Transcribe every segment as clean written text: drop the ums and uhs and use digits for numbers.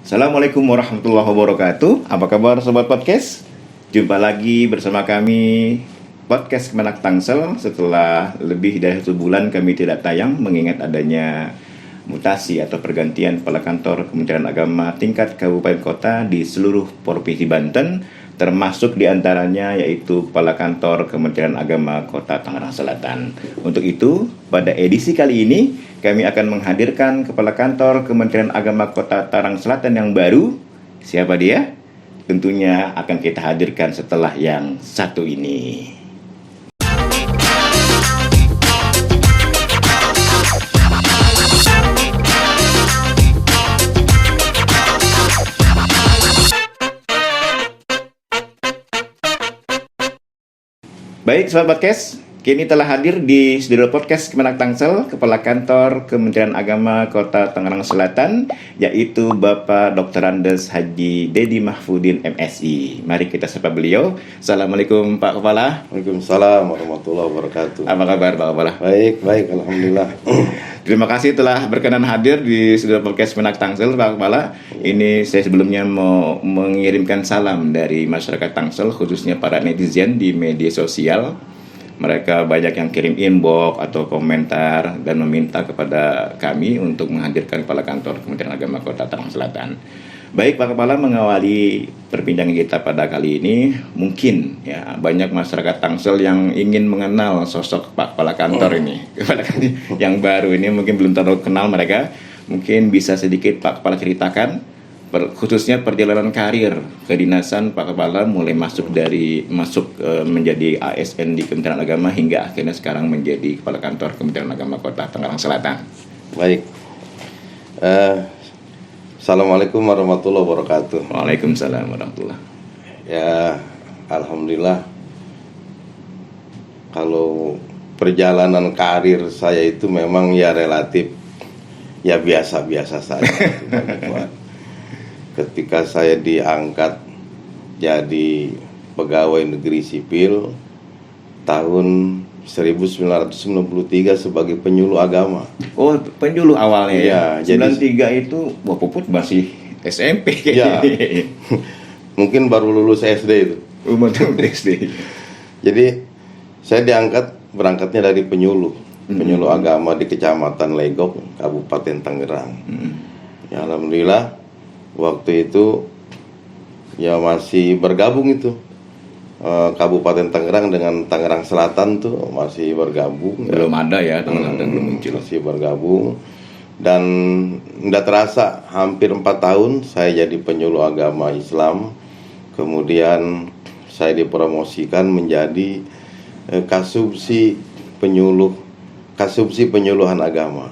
Assalamualaikum warahmatullahi wabarakatuh. Apa kabar sobat podcast? Jumpa lagi bersama kami podcast Kemenak Tangsel. Setelah lebih dari 1 bulan kami tidak tayang mengingat adanya mutasi atau pergantian kepala kantor Kementerian Agama tingkat kabupaten kota di seluruh provinsi Banten, termasuk diantaranya yaitu kepala kantor Kementerian Agama Kota Tangerang Selatan. Untuk itu, pada edisi kali ini kami akan menghadirkan kepala kantor Kementerian Agama Kota Tangerang Selatan yang baru. Siapa dia? Tentunya akan kita hadirkan setelah yang satu ini. Baik, Sobat Podcast, kini telah hadir di studio podcast Kemenak Tangsel, Kepala Kantor Kementerian Agama Kota Tangerang Selatan, yaitu Bapak Dr. Andes Haji Dedi Mahfudin MSI. Mari kita sapa beliau. Assalamualaikum Pak Kepala. Waalaikumsalam warahmatullahi wabarakatuh. Apa kabar Pak Kepala? Baik, alhamdulillah. Terima kasih telah berkenan hadir di studio podcast Kemenak Tangsel, Pak Kepala. Ini saya sebelumnya mau mengirimkan salam dari masyarakat Tangsel, khususnya para netizen di media sosial. Mereka banyak yang kirim inbox atau komentar dan meminta kepada kami untuk menghadirkan kepala kantor Kementerian Agama Kota Tangerang Selatan. Baik Pak Kepala, mengawali perbincangan kita pada kali ini, mungkin ya banyak masyarakat Tangsel yang ingin mengenal sosok Pak Kepala Kantor ini, kepala kantor yang baru ini mungkin belum terlalu kenal mereka. Mungkin bisa sedikit Pak Kepala ceritakan, khususnya perjalanan karir kedinasan Pak Kepala mulai menjadi ASN di Kementerian Agama hingga akhirnya sekarang menjadi Kepala Kantor Kementerian Agama Kota Tangerang Selatan. Baik. Assalamualaikum warahmatullahi wabarakatuh. Waalaikumsalam warahmatullahi. Ya, alhamdulillah. Kalau perjalanan karir saya itu memang ya relatif ya biasa-biasa saja. Ketika saya diangkat jadi pegawai negeri sipil tahun 1993 sebagai penyuluh agama. Oh, penyuluh awalnya ya. Ya, 93 itu Wah Puput masih SMP. Ya. Mungkin baru lulus SD itu. Umur SD. Jadi saya berangkatnya dari penyuluh agama di Kecamatan Legok, Kabupaten Tangerang. Ya, alhamdulillah waktu itu ya masih bergabung itu. Kabupaten Tangerang dengan Tangerang Selatan tuh masih bergabung. Belum ada ya, Tangerang belum muncul. Masih bergabung. Dan tidak terasa hampir 4 tahun saya jadi penyuluh agama Islam. Kemudian saya dipromosikan menjadi kasubsi penyuluhan agama.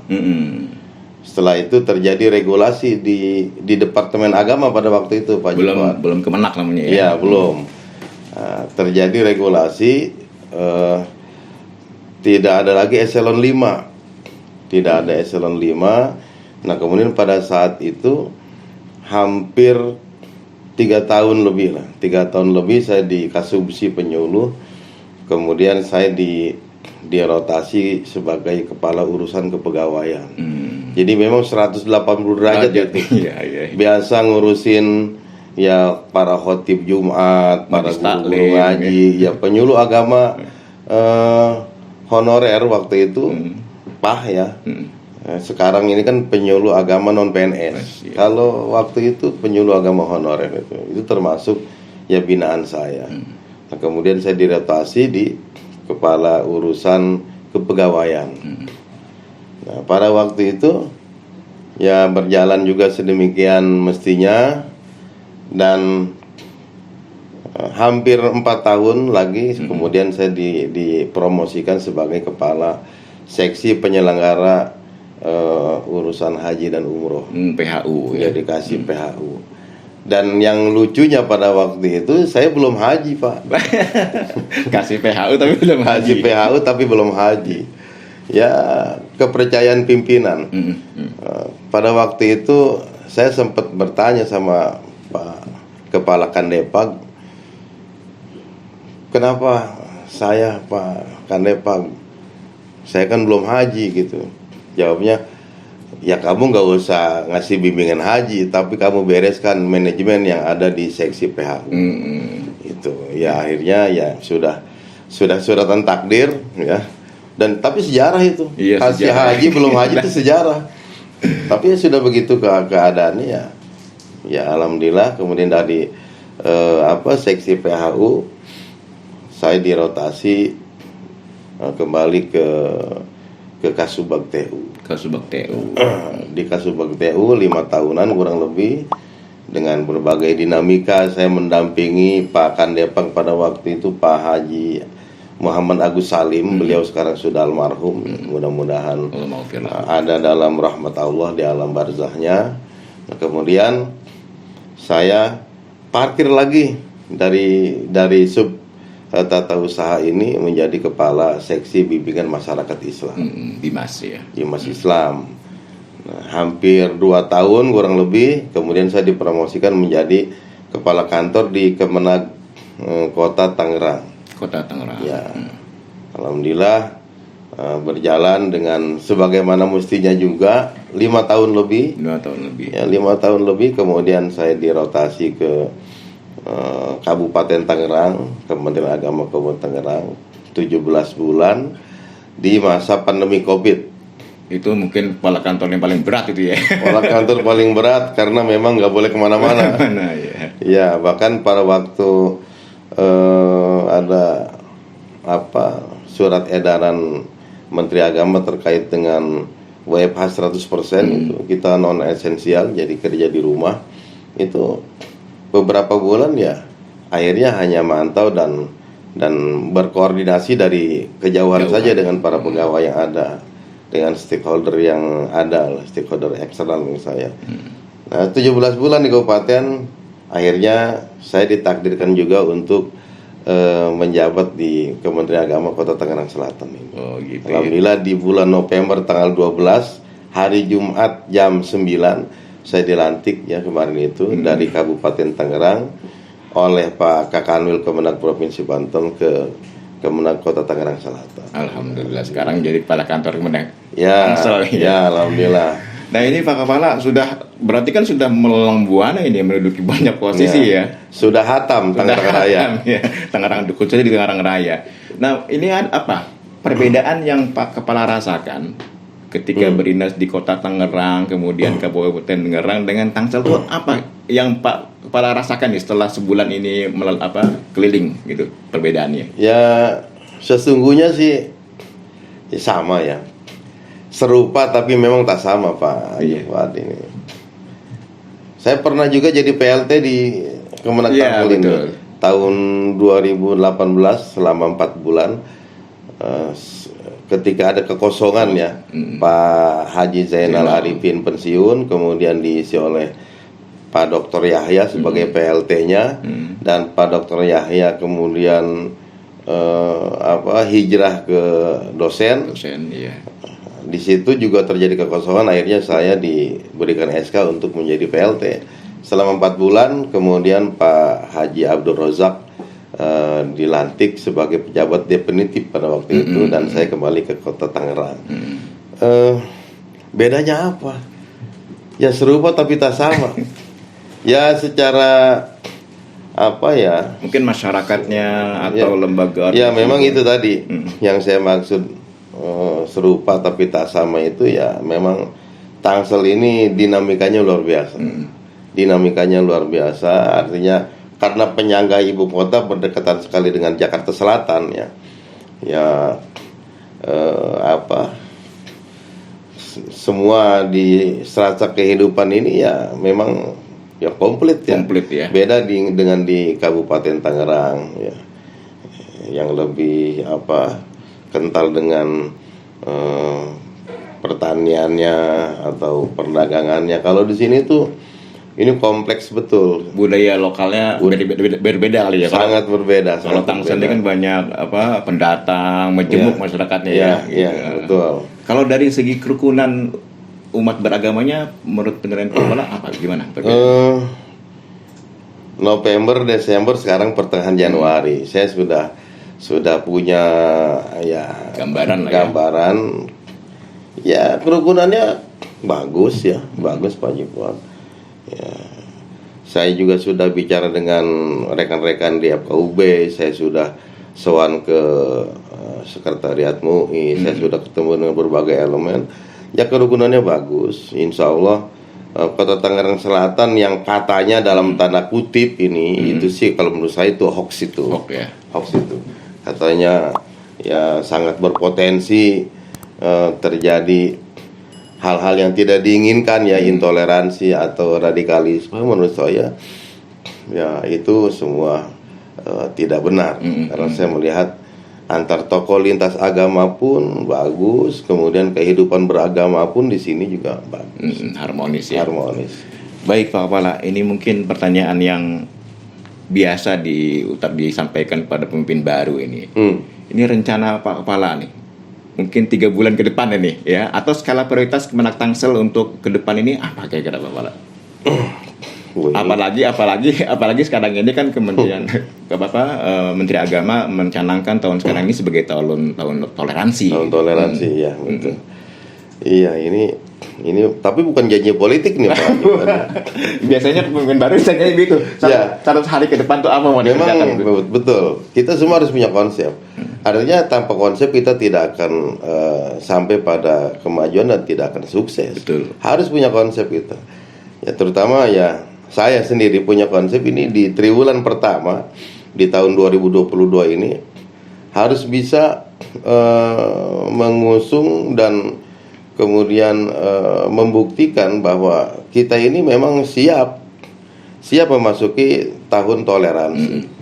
Setelah itu terjadi regulasi di Departemen Agama pada waktu itu, Pak Jepang. Belum Kemenak namanya ya? Iya, belum. Terjadi regulasi, tidak ada lagi eselon 5. Tidak ada eselon 5. Nah, kemudian pada saat itu hampir 3 tahun lebih lah. 3 tahun lebih saya di kasubsi penyuluh. Kemudian saya dirotasi sebagai kepala urusan kepegawaian. Jadi memang 180 derajat itu. Iya. Biasa ngurusin ya para khotib Jumat, para guru ngaji, ya penyuluh agama honorer waktu itu, ya. Sekarang ini kan penyuluh agama non PNS. Kalau waktu itu penyuluh agama honorer itu termasuk ya binaan saya. Nah, kemudian saya dirotasi di kepala urusan kepegawaian. Nah, pada waktu itu ya berjalan juga sedemikian mestinya. Dan hampir 4 tahun lagi kemudian saya dipromosikan sebagai kepala seksi penyelenggara urusan haji dan umroh, PHU ya, dikasih PHU. Dan yang lucunya pada waktu itu saya belum haji, Pak. Kasih PHU tapi belum haji. PHU tapi belum haji. Ya, kepercayaan pimpinan. Pada waktu itu saya sempat bertanya sama Pak Kepala Kandepag, kenapa saya Pak Kandepag, saya kan belum haji gitu. Jawabnya, ya kamu nggak usah ngasih bimbingan haji, tapi kamu bereskan manajemen yang ada di seksi PHU. Itu ya akhirnya ya sudah suratan takdir ya. Dan tapi sejarah itu, Iya, hasil sejarah. haji belum haji itu sejarah. Tapi ya sudah begitu keadaannya ya alhamdulillah. Kemudian dari seksi PHU saya dirotasi kembali ke Kasubag TU. Kasubag TU. Di Kasubag TU 5 tahunan kurang lebih, dengan berbagai dinamika saya mendampingi Pak Kandepang pada waktu itu, Pak Haji Muhammad Agus Salim. Beliau sekarang sudah almarhum. Mudah-mudahan ada dalam rahmat Allah di alam barzahnya. Nah, kemudian saya parkir lagi dari sub tata usaha ini menjadi kepala seksi bimbingan masyarakat Islam. Dimas ya. Dimas Islam. Nah, hampir 2 tahun kurang lebih, kemudian saya dipromosikan menjadi kepala kantor di Kemenag Kota Tangerang. Kota Tangerang. Ya. Alhamdulillah berjalan dengan sebagaimana mestinya juga 5 tahun lebih. 5 tahun lebih. Ya, 5 tahun lebih, kemudian saya dirotasi ke Kabupaten Tangerang, Kementerian Agama Kabupaten Tangerang 17 bulan di masa pandemi Covid. Itu mungkin kepala kantor yang paling berat itu ya. Kepala kantor paling berat karena memang nggak boleh kemana-mana. Ya. Ya, bahkan pada waktu ada surat edaran Menteri Agama terkait dengan WFH 100%, itu kita non esensial, jadi kerja di rumah. Itu beberapa bulan ya akhirnya hanya mantau dan berkoordinasi dari kejauhan saja dengan para pegawai yang ada, dengan stakeholder yang ada, stakeholder eksternal menurut saya. Nah, 17 bulan di kabupaten, akhirnya saya ditakdirkan juga untuk menjabat di Kementerian Agama Kota Tangerang Selatan ini. Oh, gitu. Alhamdulillah di bulan November tanggal 12 hari Jumat jam 9 saya dilantik ya kemarin itu dari Kabupaten Tangerang oleh Pak Kakanwil Kemenag Provinsi Banten ke Kemenag Kota Tangerang Selatan. Alhamdulillah sekarang jadi kepala kantor Kemenag. Ya, Tangsel, ya alhamdulillah. Nah ini Pak Kepala berarti kan sudah melenggang buana ini, menduduki banyak posisi ya. Sudah hatam Tangerang Raya. Ya, Tangerang, khususnya di Tangerang Raya. Nah ini apa perbedaan yang Pak Kepala rasakan ketika berdinas di Kota Tangerang, kemudian Kabupaten Tangerang dengan Tangsel itu apa yang Pak Kepala rasakan nih setelah sebulan ini keliling gitu perbedaannya? Ya sesungguhnya sih ya sama ya, serupa tapi memang tak sama Pak. Iya. Pak ini. Saya pernah juga jadi PLT di Kemenag Tangsel ini tahun 2018 selama 4 bulan. Ketika ada kekosongan ya, Pak Haji Zainal Arifin pensiun, kemudian diisi oleh Pak Dr. Yahya sebagai PLT-nya, dan Pak Dr. Yahya kemudian hijrah ke dosen. Iya. Di situ juga terjadi kekosongan, akhirnya saya diberikan SK untuk menjadi PLT selama 4 bulan. Kemudian Pak Haji Abdul Rozak dilantik sebagai pejabat definitif pada waktu itu, dan saya kembali ke Kota Tangerang. Bedanya apa? Ya serupa tapi tak sama. Ya secara mungkin masyarakatnya atau lembaga. Ya memang itu tadi yang saya maksud, serupa tapi tak sama itu ya memang Tangsel ini dinamikanya luar biasa. Dinamikanya luar biasa, artinya karena penyangga ibu kota berdekatan sekali dengan Jakarta Selatan semua di serata kehidupan ini ya memang ya komplit ya. Beda dengan di Kabupaten Tangerang ya, yang lebih kental dengan pertaniannya atau perdagangannya. Kalau di sini tuh ini kompleks betul. Budaya lokalnya berbeda kali ya. Sangat berbeda. Kalau Tangsel ini kan banyak pendatang, menjenguk masyarakatnya ya. Iya, betul. Kalau dari segi kerukunan umat beragamanya, menurut penilaian Kepala gimana? November, Desember, sekarang pertengahan Januari, saya sudah punya gambaran. Ya kerukunannya bagus ya, bagus Pak Haji Fuad. Ya, saya juga sudah bicara dengan rekan-rekan di FKUB, saya sudah sowan ke sekretariat MUI, saya sudah ketemu dengan berbagai elemen. Ya kerukunannya bagus, insya Allah. Kota Tangerang Selatan yang katanya dalam tanda kutip ini itu sih kalau menurut saya itu hoax itu. Hoax itu. Katanya ya sangat berpotensi terjadi hal-hal yang tidak diinginkan ya, intoleransi atau radikalisme. Menurut saya ya itu semua tidak benar. Karena saya melihat antar tokoh lintas agama pun bagus, kemudian kehidupan beragama pun di sini juga bagus, harmonis ya. Harmonis. Baik Pak Kepala, ini mungkin pertanyaan yang biasa disampaikan pada pemimpin baru ini. Ini rencana Pak Kepala nih, mungkin 3 bulan ke depan ini ya, atau skala prioritas Kemenak Tangsel untuk ke depan ini apa kira-kira Pak Kepala? Apalagi sekarang ini kan Kementerian Menteri Agama mencanangkan tahun sekarang ini sebagai tahun toleransi. Tahun toleransi ya, betul. Iya, ini tapi bukan janji politik nih Pak. Biasanya pemimpin baru misalnya gitu. Satu hari ke depan tuh apa mau dikerjakan? Betul. Kita semua harus punya konsep. Artinya tanpa konsep kita tidak akan sampai pada kemajuan dan tidak akan sukses. Betul. Harus punya konsep kita. Ya terutama ya saya sendiri punya konsep ini di triwulan pertama di tahun 2022 ini harus bisa mengusung dan kemudian membuktikan bahwa kita ini memang siap memasuki tahun toleransi.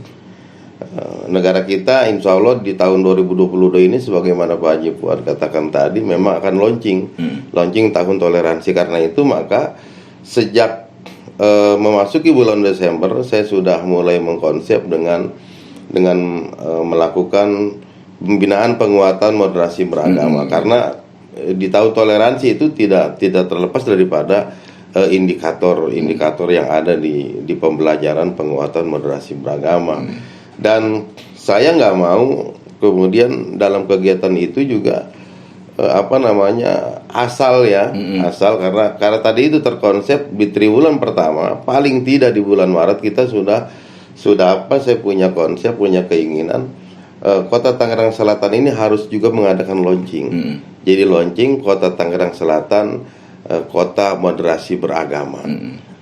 Negara kita insya Allah di tahun 2022 ini sebagaimana Pak Haji Fuad katakan tadi memang akan launching tahun toleransi. Karena itu maka sejak memasuki bulan Desember saya sudah mulai mengkonsep dengan melakukan pembinaan penguatan moderasi beragama. Karena di tahun toleransi itu tidak terlepas daripada indikator yang ada di pembelajaran penguatan moderasi beragama. Dan saya nggak mau kemudian dalam kegiatan itu juga asal karena tadi itu terkonsep di triwulan pertama, paling tidak di bulan Maret kita sudah saya punya konsep, punya keinginan Kota Tangerang Selatan ini harus juga mengadakan launching. Jadi launching Kota Tangerang Selatan kota moderasi beragama.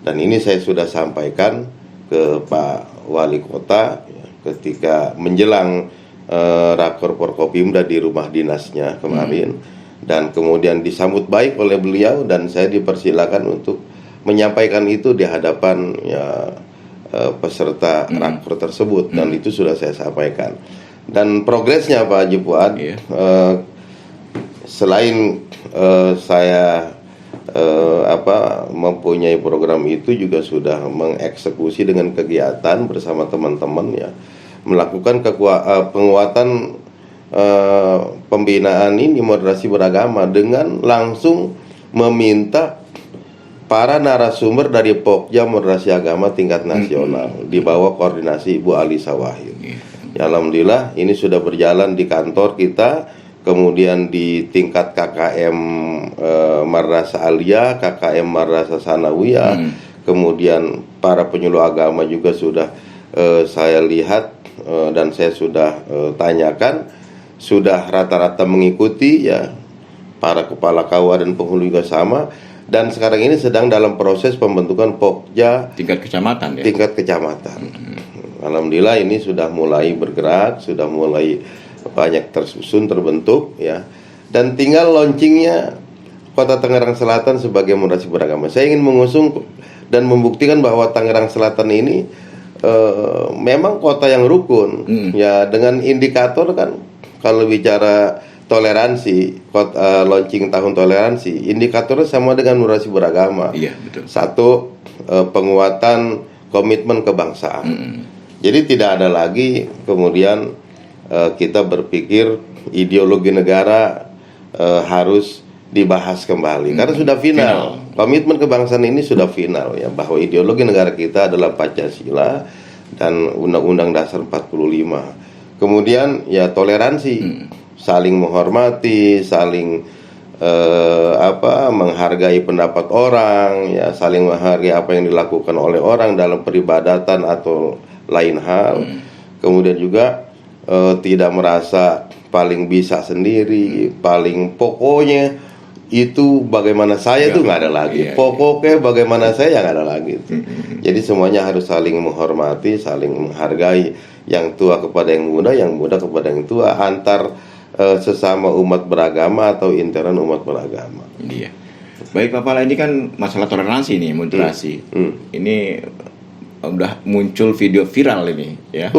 Dan ini saya sudah sampaikan ke Pak Wali Kota ketika menjelang rakor Forkopimda di rumah dinasnya kemarin, dan kemudian disambut baik oleh beliau dan saya dipersilakan untuk menyampaikan itu di hadapan peserta rakor tersebut, dan itu sudah saya sampaikan. Dan progresnya Pak Haji Fuad, selain saya mempunyai program itu juga sudah mengeksekusi dengan kegiatan bersama teman-teman ya, melakukan penguatan pembinaan ini moderasi beragama dengan langsung meminta para narasumber dari Pokja Moderasi Agama tingkat nasional di bawah koordinasi Ibu Alisa Wahid. Ya, alhamdulillah ini sudah berjalan di kantor kita, kemudian di tingkat KKM Madrasah Aliyah, KKM Madrasah Sanawiyah, kemudian para penyuluh agama juga sudah saya lihat dan saya sudah tanyakan, sudah rata-rata mengikuti ya, para kepala KUA dan penghulu juga sama. Dan sekarang ini sedang dalam proses pembentukan Pokja tingkat kecamatan ya? Tingkat kecamatan. Alhamdulillah ini sudah mulai bergerak, sudah mulai banyak tersusun, terbentuk ya. Dan tinggal launchingnya Kota Tangerang Selatan sebagai moderasi beragama. Saya ingin mengusung dan membuktikan bahwa Tangerang Selatan ini memang kota yang rukun ya, dengan indikator kan kalau bicara toleransi, launching tahun toleransi, indikatornya sama dengan moderasi beragama. Iya, betul. Satu, penguatan komitmen kebangsaan. Jadi tidak ada lagi kemudian kita berpikir ideologi negara harus dibahas kembali karena sudah final. Komitmen kebangsaan ini sudah final ya, bahwa ideologi negara kita adalah Pancasila dan Undang-Undang Dasar 45. Kemudian ya toleransi, saling menghormati, saling menghargai pendapat orang, ya saling menghargai apa yang dilakukan oleh orang dalam peribadatan atau lain hal. Kemudian juga tidak merasa paling bisa sendiri, paling pokoknya itu bagaimana saya tuh nggak ada lagi. Pokoknya bagaimana saya nggak ada lagi. Jadi semuanya harus saling menghormati, saling menghargai, yang tua kepada yang muda kepada yang tua, antar sesama umat beragama atau intern umat beragama. Iya. Baik Pak Pala, ini kan masalah toleransi nih, moderasi. Ini udah muncul video viral ini ya.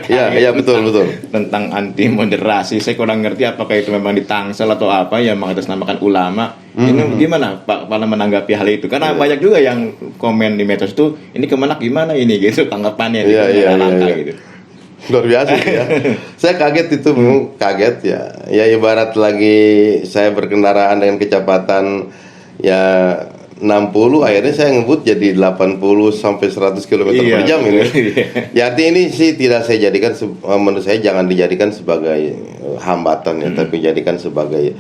Iya betul. Tentang anti moderasi. Saya kurang ngerti apakah itu memang di Tangsel atau apa yang mengatasnamakan ulama. Ini gimana Pak Pala menanggapi hal itu? Karena banyak juga yang komen di medsos itu, ini Kemenak gimana ini gitu tanggapannya gitu. Luar biasa ya. Saya kaget itu, kaget ya. Ya ibarat lagi saya berkendaraan dengan kecepatan ya 60, akhirnya saya ngebut jadi 80 sampai 100 km per jam ini. Ya artinya ini sih tidak saya jadikan, menurut saya jangan dijadikan sebagai hambatan ya, tapi jadikan sebagai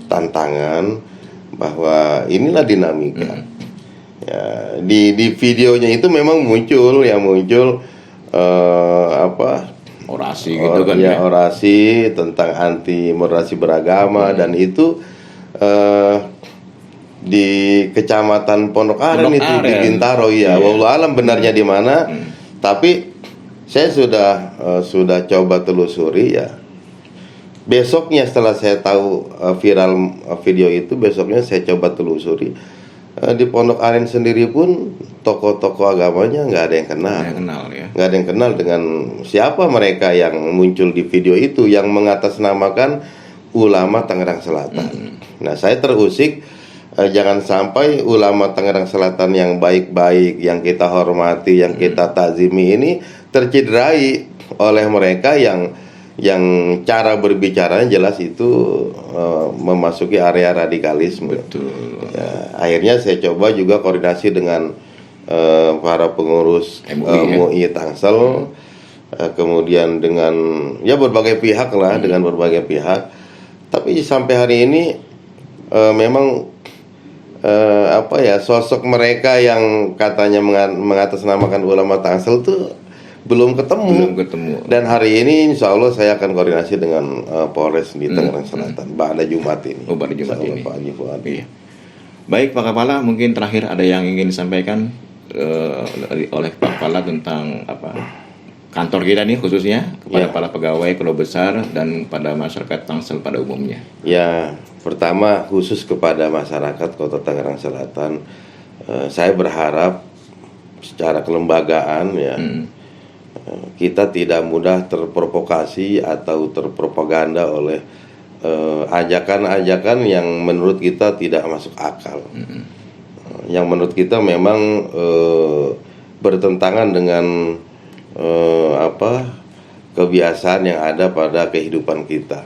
tantangan bahwa inilah dinamika. Ya, di videonya itu memang muncul orasi gitu kan ya, orasi tentang anti moderasi beragama dan itu di Kecamatan Pondok Aren itu di Bintaro ya. Wallahu alam benarnya di mana. Tapi saya sudah coba telusuri ya. Besoknya setelah saya tahu viral video itu, besoknya saya coba telusuri. Di Pondok Aren sendiri pun tokoh-tokoh agamanya nggak ada yang kenal. Nggak ada yang kenal dengan siapa mereka yang muncul di video itu yang mengatasnamakan ulama Tangerang Selatan. Nah, saya terusik jangan sampai ulama Tangerang Selatan yang baik-baik, yang kita hormati, yang kita takzimi ini tercederai oleh mereka yang cara berbicaranya jelas itu memasuki area radikalisme. Betul. Ya, akhirnya saya coba juga koordinasi dengan para pengurus MUI Tangsel, kemudian dengan ya berbagai pihak lah, dengan berbagai pihak. Tapi sampai hari ini memang sosok mereka yang katanya mengatasnamakan ulama Tangsel itu belum ketemu. Dan hari ini insya Allah saya akan koordinasi dengan Polres di Tangerang Selatan pada Jumat ini. Pada Jumat ini. Pak Haji Fuad. Iya. Baik Pak Kepala, mungkin terakhir ada yang ingin disampaikan oleh Pak Kepala tentang kantor kita nih khususnya kepada para pegawai, keluarga besar dan pada masyarakat Tangsel pada umumnya. Ya, pertama khusus kepada masyarakat Kota Tangerang Selatan, saya berharap secara kelembagaan ya. Kita tidak mudah terprovokasi atau terpropaganda oleh ajakan-ajakan yang menurut kita tidak masuk akal, yang menurut kita memang bertentangan dengan kebiasaan yang ada pada kehidupan kita.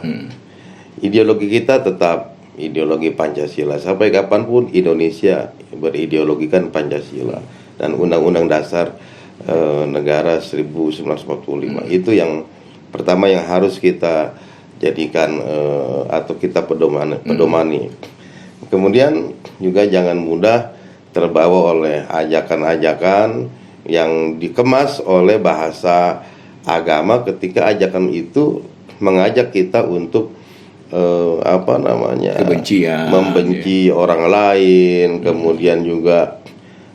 Ideologi kita tetap ideologi Pancasila. Sampai kapanpun Indonesia berideologikan Pancasila dan Undang-Undang Dasar negara 1945. Itu yang pertama yang harus kita jadikan atau kita pedomani. Kemudian juga jangan mudah terbawa oleh ajakan-ajakan yang dikemas oleh bahasa agama ketika ajakan itu mengajak kita untuk kebencian, membenci orang lain, kemudian juga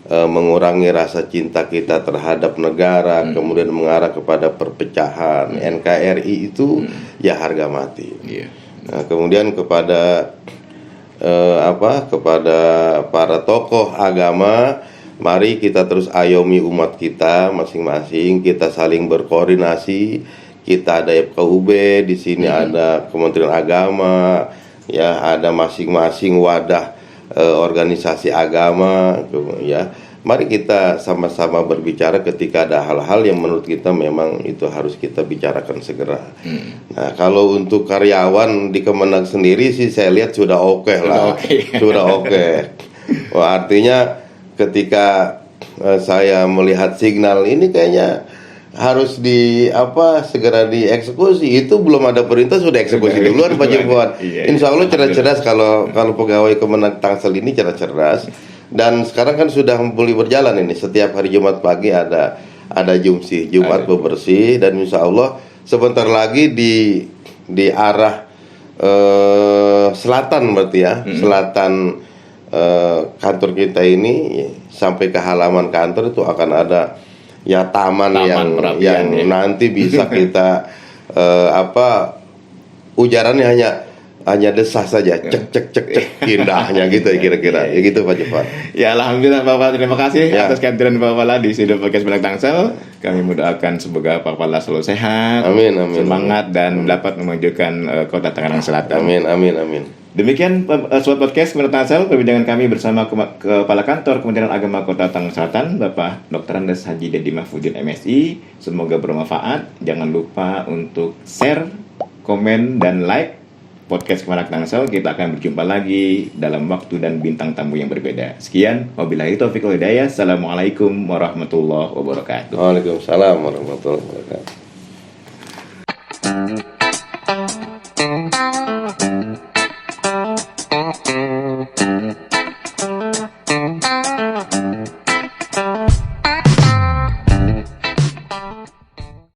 mengurangi rasa cinta kita terhadap negara, kemudian mengarah kepada perpecahan. NKRI itu ya harga mati. Nah, kemudian kepada kepada para tokoh agama, mari kita terus ayomi umat kita masing-masing, kita saling berkoordinasi. Kita ada FKUB, di sini ada Kementerian Agama, ya ada masing-masing wadah organisasi agama, ya. Mari kita sama-sama berbicara ketika ada hal-hal yang menurut kita memang itu harus kita bicarakan segera. Nah, kalau untuk karyawan di Kemenag sendiri sih saya lihat sudah oke lah. Sudah oke. Wah, artinya ketika saya melihat signal ini kayaknya harus segera dieksekusi. Itu belum ada perintah sudah eksekusi duluan Pak Jepot. Iya. Insya Allah cerdas-cerdas kalau pegawai Kemenag Tangsel ini cerdas. Dan sekarang kan sudah mulai berjalan ini. Setiap hari Jumat pagi ada jumsih, Jumat bebersih, dan insya Allah sebentar lagi di arah selatan berarti ya, selatan kantor kita ini sampai ke halaman kantor itu akan ada ya taman yang ya. nanti bisa kita ujarannya hanya desah saja, cek cek cek cek indahnya gitu ya kira-kira. Ya gitu Pak Jepot. Ya alhamdulillah Pak Pala, terima kasih Ya. atas kehadiran Pak Pala di studio podcast Menak Tangsel. Kami mendoakan semoga Pak Pala selalu sehat, Amin, amin, semangat dan dapat memajukan kota Tangerang Selatan. Amin amin amin. Demikian Sobat Podcast Menak Tangsel, perbincangan kami bersama Kepala Kantor Kementerian Agama Kota Tangerang Selatan, Bapak Dr. Andes Haji Dedi Mahfudin MSI. Semoga bermanfaat. Jangan lupa untuk share, komen, dan like podcast Kemenag Tangsel. Kita akan berjumpa lagi dalam waktu dan bintang tamu yang berbeda. Sekian, wabillahi taufiq wal hidayah. Assalamualaikum warahmatullahi wabarakatuh. Waalaikumsalam warahmatullahi wabarakatuh.